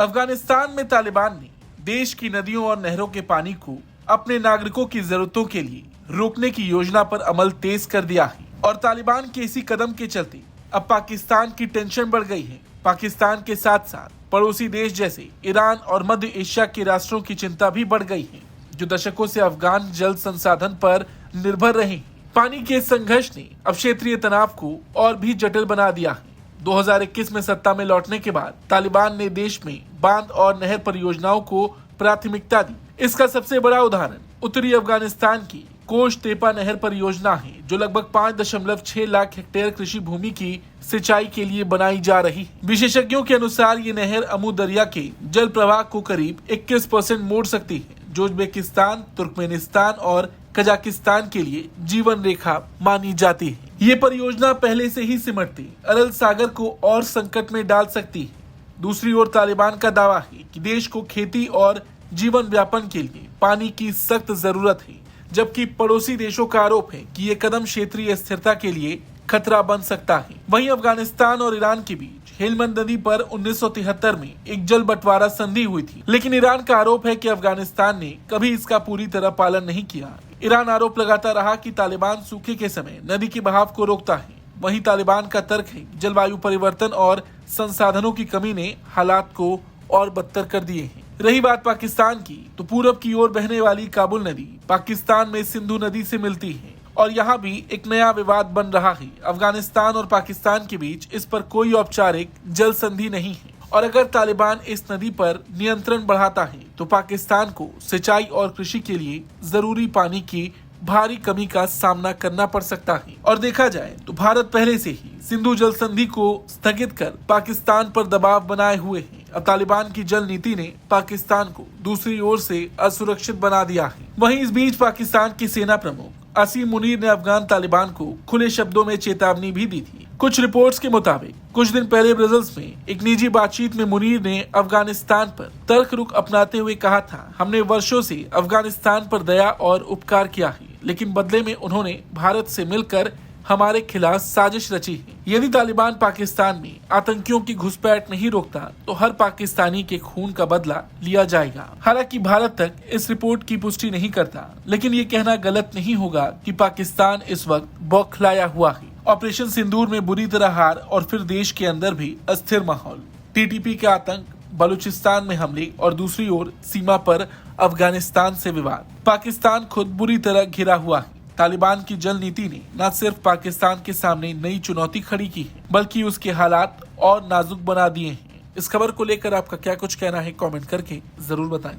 अफगानिस्तान में तालिबान ने देश की नदियों और नहरों के पानी को अपने नागरिकों की जरूरतों के लिए रोकने की योजना पर अमल तेज कर दिया है और तालिबान के इसी कदम के चलते अब पाकिस्तान की टेंशन बढ़ गई है। पाकिस्तान के साथ साथ पड़ोसी देश जैसे ईरान और मध्य एशिया के राष्ट्रों की चिंता भी बढ़ गई है, जो दशकों से अफगान जल संसाधन पर निर्भर रहे हैं। पानी के संघर्ष ने अब क्षेत्रीय तनाव को और भी जटिल बना दिया है। 2021 में सत्ता में लौटने के बाद तालिबान ने देश में बांध और नहर परियोजनाओं को प्राथमिकता दी। इसका सबसे बड़ा उदाहरण उत्तरी अफगानिस्तान की कोश तेपा नहर परियोजना है, जो लगभग 5.6 लाख हेक्टेयर कृषि भूमि की सिंचाई के लिए बनाई जा रही है। विशेषज्ञों के अनुसार ये नहर अमू दरिया के जल प्रवाह को करीब 21% मोड़ सकती है, जो उज्बेकिस्तान, तुर्कमेनिस्तान और कजाकिस्तान के लिए जीवन रेखा मानी जाती है। ये परियोजना पहले से ही सिमटती अरल सागर को और संकट में डाल सकती है। दूसरी ओर तालिबान का दावा है कि देश को खेती और जीवन व्यापन के लिए पानी की सख्त जरूरत है, जबकि पड़ोसी देशों का आरोप है कि ये कदम क्षेत्रीय स्थिरता के लिए खतरा बन सकता है। वहीं अफगानिस्तान और ईरान के बीच हेलमंद नदी पर 1973 में एक जल बंटवारा संधि हुई थी, लेकिन ईरान का आरोप है कि अफगानिस्तान ने कभी इसका पूरी तरह पालन नहीं किया। ईरान आरोप लगाता रहा कि तालिबान सूखे के समय नदी के बहाव को रोकता है। वहीं तालिबान का तर्क है जलवायु परिवर्तन और संसाधनों की कमी ने हालात को और बदतर कर दिए हैं। रही बात पाकिस्तान की, तो पूरब की ओर बहने वाली काबुल नदी पाकिस्तान में सिंधु नदी से मिलती है और यहाँ भी एक नया विवाद बन रहा है। अफगानिस्तान और पाकिस्तान के बीच इस पर कोई औपचारिक जल संधि नहीं है और अगर तालिबान इस नदी पर नियंत्रण बढ़ाता है तो पाकिस्तान को सिंचाई और कृषि के लिए जरूरी पानी की भारी कमी का सामना करना पड़ सकता है। और देखा जाए तो भारत पहले से ही सिंधु जल संधि को स्थगित कर पाकिस्तान पर दबाव बनाए हुए है। अब तालिबान की जल नीति ने पाकिस्तान को दूसरी ओर से असुरक्षित बना दिया है। वहीं इस बीच पाकिस्तान की सेना प्रमुख असीम मुनीर ने अफगान तालिबान को खुले शब्दों में चेतावनी भी दी थी। कुछ रिपोर्ट्स के मुताबिक कुछ दिन पहले ब्रसेल्स में एक निजी बातचीत में मुनीर ने अफगानिस्तान पर तर्क रुख अपनाते हुए कहा था, हमने वर्षों से अफगानिस्तान पर दया और उपकार किया है, लेकिन बदले में उन्होंने भारत से मिलकर हमारे खिलाफ साजिश रची है। यदि तालिबान पाकिस्तान में आतंकियों की घुसपैठ नहीं रोकता तो हर पाकिस्तानी के खून का बदला लिया जाएगा। हालांकि भारत तक इस रिपोर्ट की पुष्टि नहीं करता, लेकिन ये कहना गलत नहीं होगा कि पाकिस्तान इस वक्त बौखलाया हुआ है। ऑपरेशन सिंदूर में बुरी तरह हार और फिर देश के अंदर भी अस्थिर माहौल, टीटीपी के आतंक, बलूचिस्तान में हमले और दूसरी ओर सीमा पर अफगानिस्तान से विवाद। पाकिस्तान खुद बुरी तरह घिरा हुआ है। तालिबान की जल नीति ने न सिर्फ पाकिस्तान के सामने नई चुनौती खड़ी की है, बल्कि उसके हालात और नाजुक बना दिए हैं। इस खबर को लेकर आपका क्या कुछ कहना है, कमेंट करके जरूर बताएं।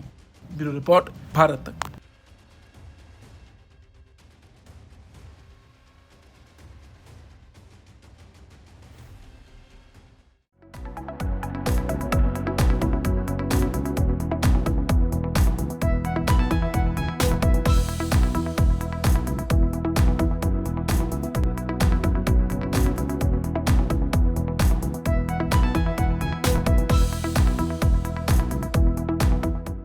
ब्यूरो रिपोर्ट, भारत तक।